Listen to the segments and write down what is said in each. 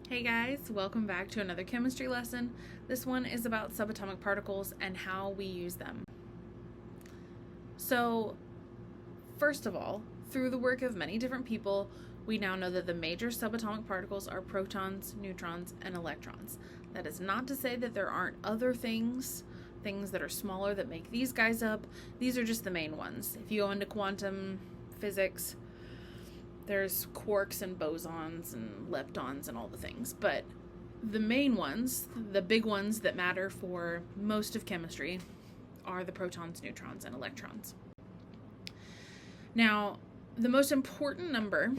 Hey guys, welcome back to another chemistry lesson. This one is about subatomic particles and how we use them. So, first of all, through the work of many different people, we now know that the major subatomic particles are protons, neutrons, and electrons. That is not to say that there aren't other things that are smaller that make these guys up. These are just the main ones. If you go into quantum physics, there's quarks and bosons and leptons and all the things. But the main ones, the big ones that matter for most of chemistry, are the protons, neutrons, and electrons. Now, the most important number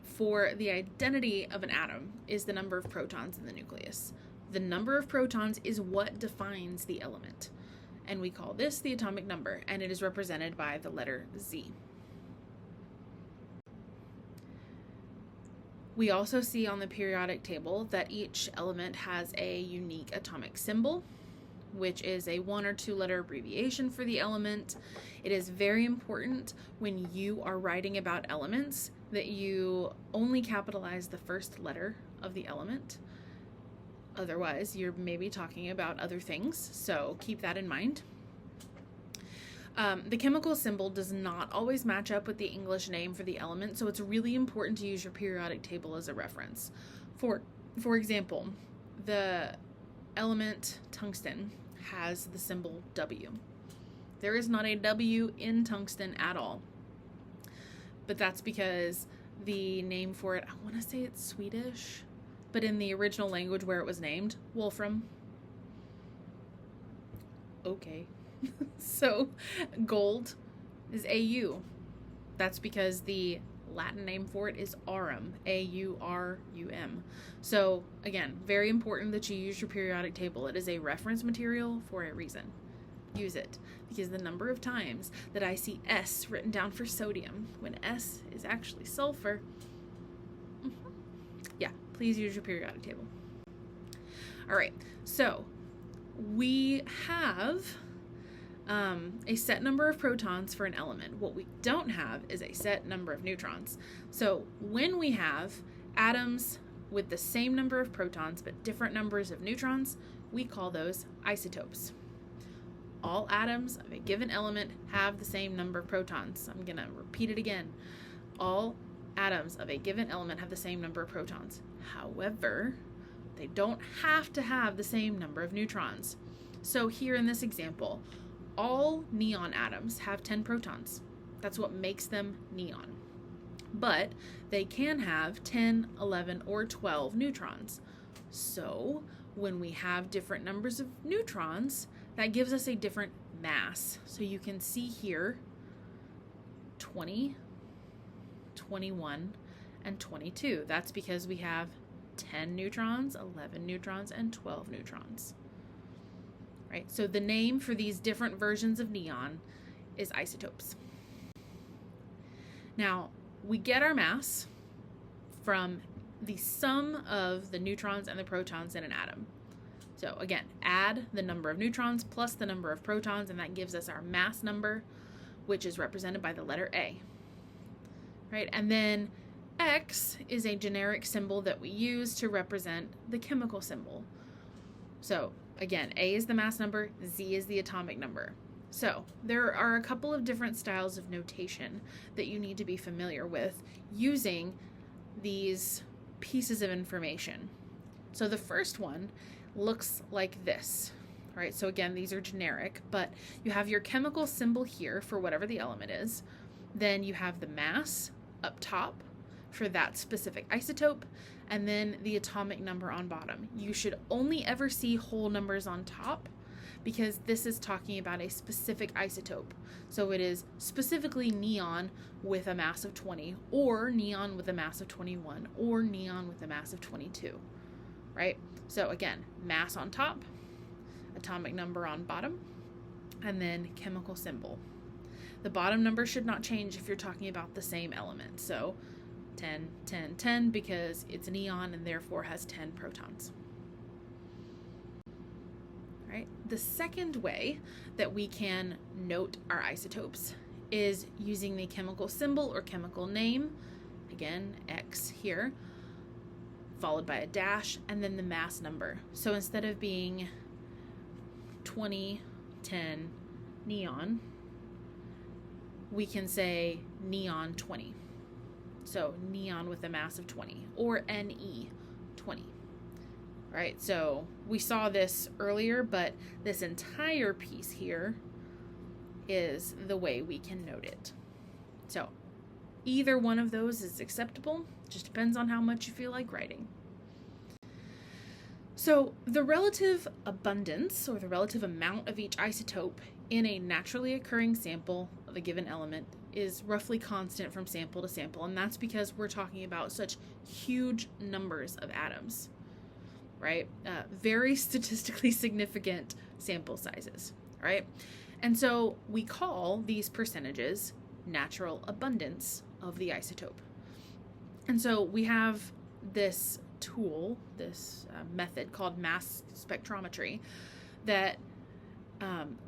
for the identity of an atom is the number of protons in the nucleus. The number of protons is what defines the element. And we call this the atomic number, and it is represented by the letter Z. We also see on the periodic table that each element has a unique atomic symbol, which is a 1 or 2 letter abbreviation for the element. It is very important when you are writing about elements that you only capitalize the first letter of the element. Otherwise, you're maybe talking about other things, so keep that in mind. The chemical symbol does not always match up with the English name for the element, so it's really important to use your periodic table as a reference. For example, the element tungsten has the symbol W. There is not a W in tungsten at all, but that's because the name for it, I want to say it's Swedish, but in the original language where it was named, Wolfram. Okay. So gold is Au. That's because the Latin name for it is aurum, A-U-R-U-M. So again, very important that you use your periodic table. It is a reference material for a reason. Use it, because the number of times that I see S written down for sodium when S is actually sulfur, yeah, please use your periodic table. All right, so we have a set number of protons for an element. What we don't have is a set number of neutrons. So when we have atoms with the same number of protons but different numbers of neutrons, we call those isotopes. All atoms of a given element have the same number of protons. I'm going to repeat it again. All atoms of a given element have the same number of protons. However, they don't have to have the same number of neutrons. So here in this example, all neon atoms have 10 protons. That's what makes them neon. But they can have 10, 11, or 12 neutrons. So when we have different numbers of neutrons, that gives us a different mass. So you can see here 20, 21, and 22. That's because we have 10 neutrons, 11 neutrons, and 12 neutrons. Right? So the name for these different versions of neon is isotopes. Now, we get our mass from the sum of the neutrons and the protons in an atom. So again, add the number of neutrons plus the number of protons, and that gives us our mass number, which is represented by the letter A. Right? And then X is a generic symbol that we use to represent the chemical symbol. So again, A is the mass number, Z is the atomic number. So there are a couple of different styles of notation that you need to be familiar with using these pieces of information. So the first one looks like this, right? So again, these are generic, but you have your chemical symbol here for whatever the element is. Then you have the mass up top for that specific isotope, and then the atomic number on bottom. You should only ever see whole numbers on top because this is talking about a specific isotope. So it is specifically neon with a mass of 20, or neon with a mass of 21, or neon with a mass of 22, right? So again, mass on top, atomic number on bottom, and then chemical symbol. The bottom number should not change if you're talking about the same element. So 10, 10, 10, because it's a neon and therefore has 10 protons. Right? The second way that we can note our isotopes is using the chemical symbol or chemical name, again, X here, followed by a dash, and then the mass number. So instead of being 20, 10, neon, we can say neon 20. So neon with a mass of 20, or Ne 20. All right, so we saw this earlier, but this entire piece here is the way we can note it. So either one of those is acceptable, just depends on how much you feel like writing. So the relative abundance, or the relative amount of each isotope in a naturally occurring sample of a given element, is roughly constant from sample to sample, and that's because we're talking about such huge numbers of atoms, right? Very statistically significant sample sizes, right? And so we call these percentages natural abundance of the isotope. And so we have this tool, this method called mass spectrometry that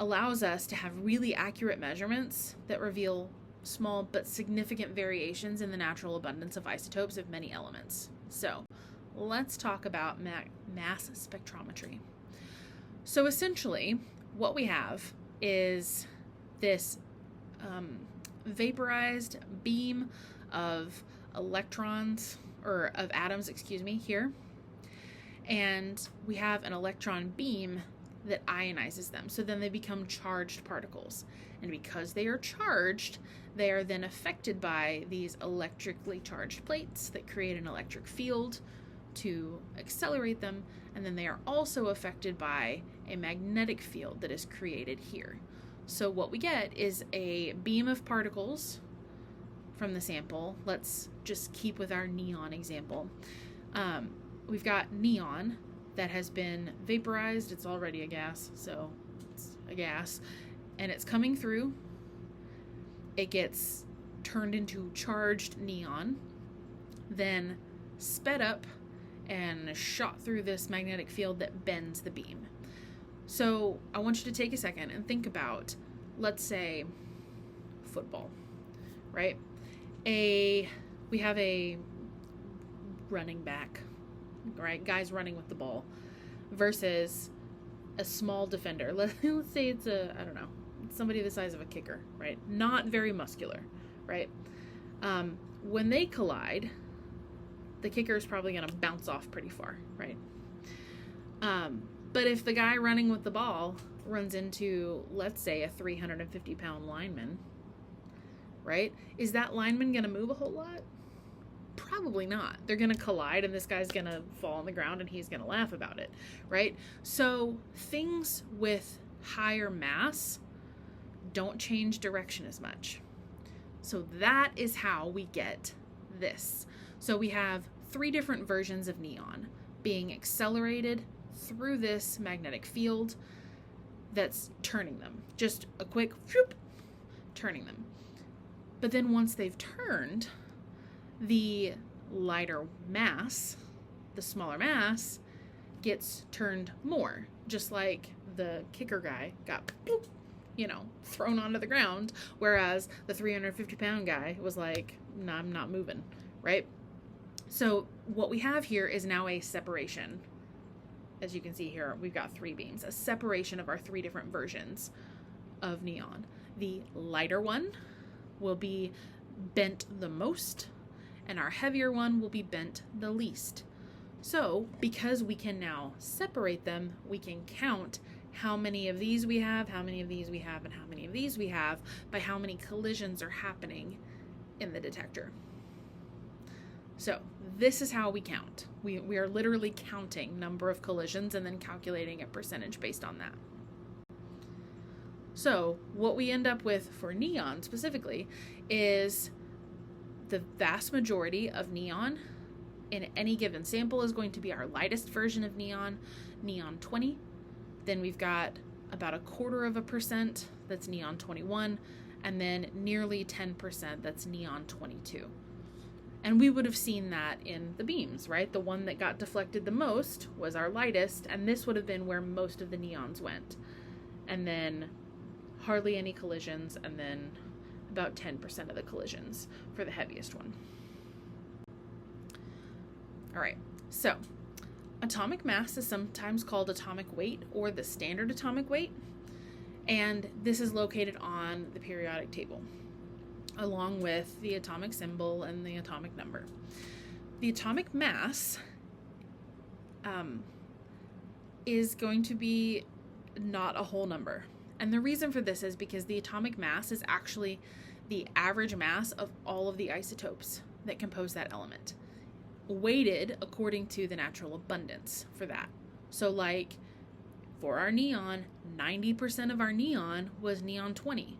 allows us to have really accurate measurements that reveal small but significant variations in the natural abundance of isotopes of many elements. So let's talk about mass spectrometry. So essentially, what we have is this vaporized beam of electrons, or of atoms, here. And we have an electron beam that ionizes them. So then they become charged particles. And because they are charged, they are then affected by these electrically charged plates that create an electric field to accelerate them. And then they are also affected by a magnetic field that is created here. So what we get is a beam of particles from the sample. Let's just keep with our neon example. We've got neon that has been vaporized. It's already a gas, so it's a gas. And it's coming through. It gets turned into charged neon, then sped up and shot through this magnetic field that bends the beam. So I want you to take a second and think about, let's say, football, right? We have a running back, right? Guys running with the ball versus a small defender. Let's say it's somebody the size of a kicker, right? Not very muscular, right? When they collide, the kicker is probably going to bounce off pretty far, right? But if the guy running with the ball runs into, let's say, a 350-pound lineman, right? Is that lineman going to move a whole lot? Probably not. They're going to collide, and this guy's going to fall on the ground, and he's going to laugh about it, right? So things with higher mass don't change direction as much. So that is how we get this. So we have 3 different versions of neon being accelerated through this magnetic field that's turning them. Just a quick whoop, turning them. But then once they've turned, the lighter mass, the smaller mass, gets turned more, just like the kicker guy got boop, thrown onto the ground, whereas the 350-pound guy was like, no, I'm not moving, right? So what we have here is now a separation. As you can see here, we've got 3 beams, a separation of our 3 different versions of neon. The lighter one will be bent the most, and our heavier one will be bent the least. So because we can now separate them, we can count how many of these we have, how many of these we have, and how many of these we have by how many collisions are happening in the detector. So this is how we count. We are literally counting number of collisions and then calculating a percentage based on that. So what we end up with for neon specifically is the vast majority of neon in any given sample is going to be our lightest version of neon, neon 20. Then we've got about 0.25% that's neon 21, and then nearly 10% that's neon 22. And we would have seen that in the beams, right? The one that got deflected the most was our lightest, and this would have been where most of the neons went. And then hardly any collisions, and then about 10% of the collisions for the heaviest one. All right, so atomic mass is sometimes called atomic weight or the standard atomic weight, and this is located on the periodic table along with the atomic symbol and the atomic number. The atomic mass is going to be not a whole number, and the reason for this is because the atomic mass is actually the average mass of all of the isotopes that compose that element, weighted according to the natural abundance for that. So like for our neon, 90% of our neon was neon 20.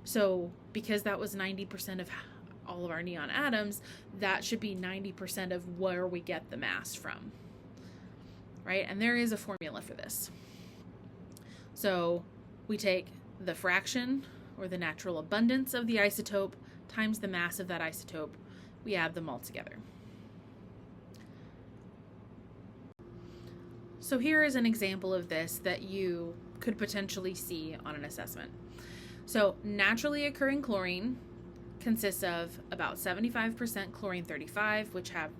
So because that was 90% of all of our neon atoms, that should be 90% of where we get the mass from, right? And there is a formula for this. So we take the fraction or the natural abundance of the isotope times the mass of that isotope. We add them all together. So here is an example of this that you could potentially see on an assessment. So naturally occurring chlorine consists of about 75% chlorine 35, which have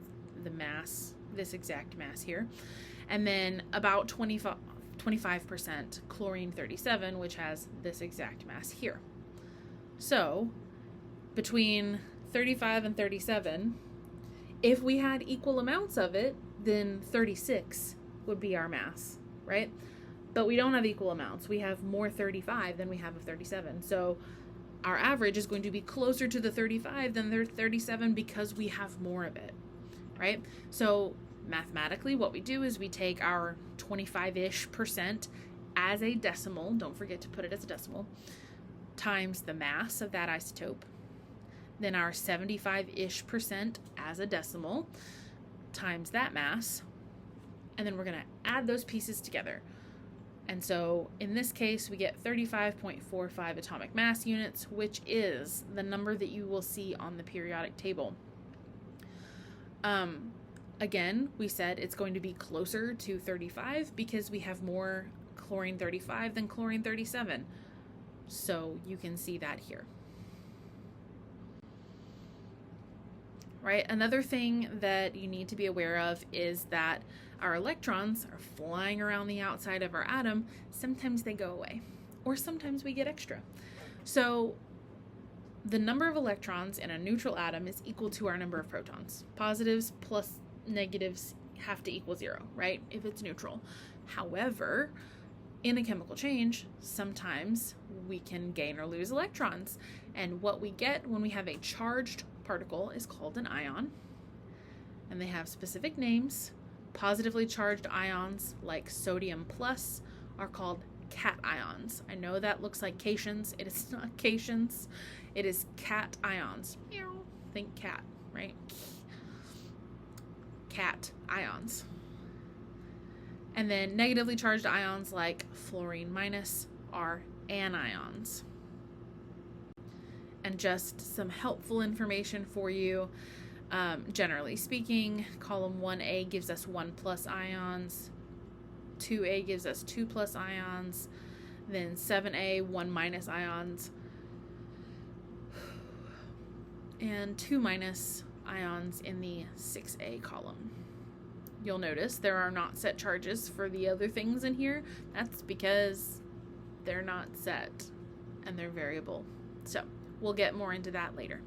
the mass, this exact mass here, and then about 25% chlorine 37, which has this exact mass here. So between 35 and 37, if we had equal amounts of it, then 36 would be our mass, right? But we don't have equal amounts. We have more 35 than we have of 37. So our average is going to be closer to the 35 than the 37 because we have more of it, right? So mathematically, what we do is we take our 25-ish% as a decimal, don't forget to put it as a decimal, times the mass of that isotope, then our 75-ish% as a decimal times that mass, and then we're going to add those pieces together. And so in this case, we get 35.45 atomic mass units, which is the number that you will see on the periodic table. Again, we said it's going to be closer to 35 because we have more chlorine 35 than chlorine 37. So you can see that here. Right? Another thing that you need to be aware of is that our electrons are flying around the outside of our atom. Sometimes they go away, or sometimes we get extra. So the number of electrons in a neutral atom is equal to our number of protons. Positives plus negatives have to equal 0, right? If it's neutral. However, in a chemical change, sometimes we can gain or lose electrons. And what we get when we have a charged particle is called an ion. And they have specific names. Positively charged ions like sodium plus are called cations. I know that looks like cations. It is not cations. It is cations. Think cat, right? Cations. And then negatively charged ions like fluorine minus are anions. And just some helpful information for you. Generally speaking, column 1A gives us 1 plus ions, 2A gives us 2 plus ions, then 7A 1 minus ions, and 2 minus ions in the 6A column. You'll notice there are not set charges for the other things in here. That's because they're not set and they're variable. So we'll get more into that later.